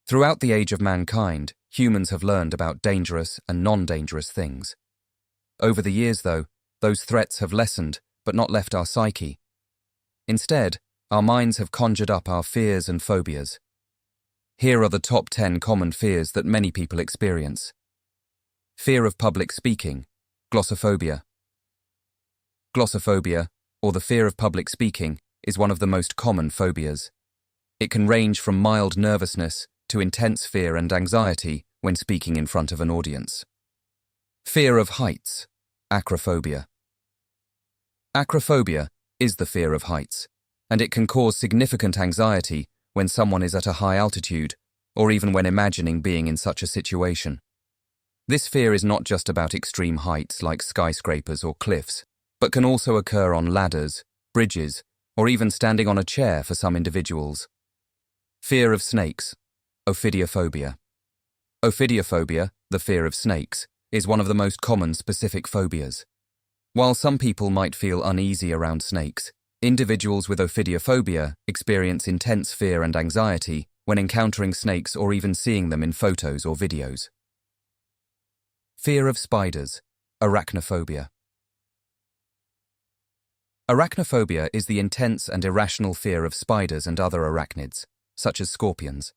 Throughout the age of mankind, humans have learned about dangerous and non-dangerous things. Over the years, though, those threats have lessened but not left our psyche. Instead, our minds have conjured up our fears and phobias. Here are the top 10 common fears that many people experience. Fear of public speaking, glossophobia. Glossophobia, or the fear of public speaking, is one of the most common phobias. It can range from mild nervousness to intense fear and anxiety when speaking in front of an audience. Fear of heights, acrophobia. Acrophobia is the fear of heights, and it can cause significant anxiety when someone is at a high altitude or even when imagining being in such a situation. This fear is not just about extreme heights like skyscrapers or cliffs, but can also occur on ladders, bridges, or even standing on a chair for some individuals. Fear of snakes, ophidiophobia. Ophidiophobia, the fear of snakes, is one of the most common specific phobias. While some people might feel uneasy around snakes, individuals with ophidiophobia experience intense fear and anxiety when encountering snakes or even seeing them in photos or videos. Fear of spiders, arachnophobia. Arachnophobia is the intense and irrational fear of spiders and other arachnids, such as scorpions.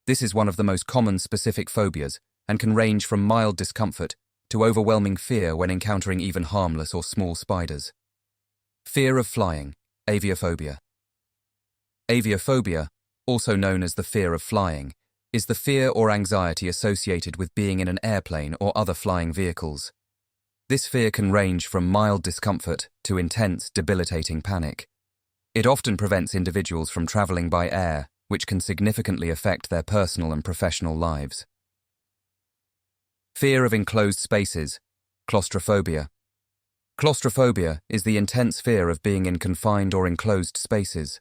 This is one of the most common specific phobias and can range from mild discomfort to overwhelming fear when encountering even harmless or small spiders. Fear of flying, aviophobia. Aviophobia, also known as the fear of flying, is the fear or anxiety associated with being in an airplane or other flying vehicles. This fear can range from mild discomfort to intense, debilitating panic. It often prevents individuals from traveling by air, which can significantly affect their personal and professional lives. Fear of enclosed spaces, claustrophobia. Claustrophobia is the intense fear of being in confined or enclosed spaces.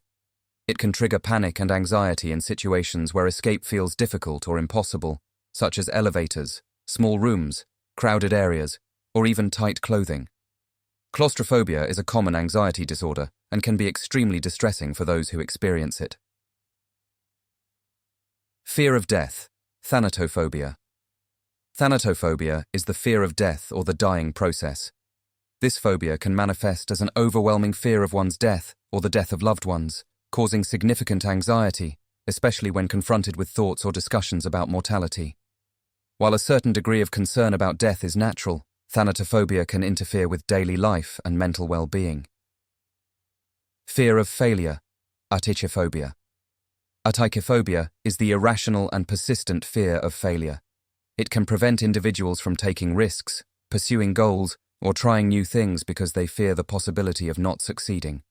It can trigger panic and anxiety in situations where escape feels difficult or impossible, such as elevators, small rooms, crowded areas, or even tight clothing. Claustrophobia is a common anxiety disorder and can be extremely distressing for those who experience it. Fear of death, thanatophobia. Thanatophobia is the fear of death or the dying process. This phobia can manifest as an overwhelming fear of one's death or the death of loved ones, causing significant anxiety, especially when confronted with thoughts or discussions about mortality. While a certain degree of concern about death is natural, thanatophobia can interfere with daily life and mental well-being. Fear of failure, atychiphobia. Atychiphobia is the irrational and persistent fear of failure. It can prevent individuals from taking risks, pursuing goals, or trying new things because they fear the possibility of not succeeding.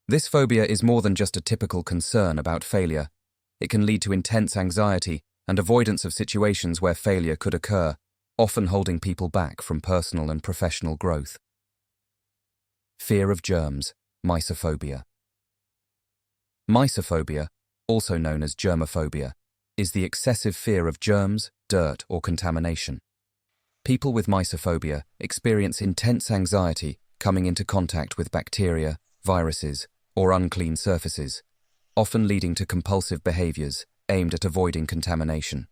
This phobia is more than just a typical concern about failure. It can lead to intense anxiety and avoidance of situations where failure could occur, often holding people back from personal and professional growth. Fear of germs, mysophobia. Mysophobia, also known as germophobia, is the excessive fear of germs, dirt, or contamination. People with mysophobia experience intense anxiety coming into contact with bacteria, viruses, or unclean surfaces, often leading to compulsive behaviors aimed at avoiding contamination.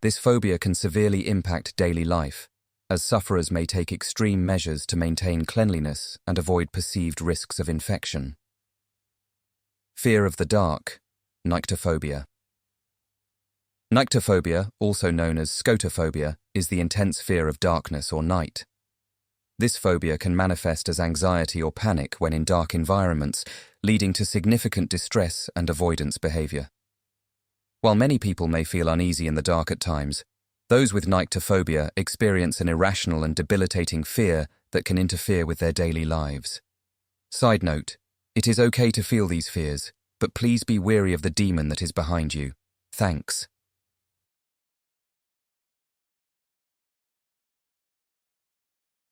This phobia can severely impact daily life, as sufferers may take extreme measures to maintain cleanliness and avoid perceived risks of infection. Fear of the dark, nyctophobia. Nyctophobia, also known as scotophobia, is the intense fear of darkness or night. This phobia can manifest as anxiety or panic when in dark environments, leading to significant distress and avoidance behavior. While many people may feel uneasy in the dark at times, those with nyctophobia experience an irrational and debilitating fear that can interfere with their daily lives. Side note, it is okay to feel these fears, but please be wary of the demon that is behind you. Thanks.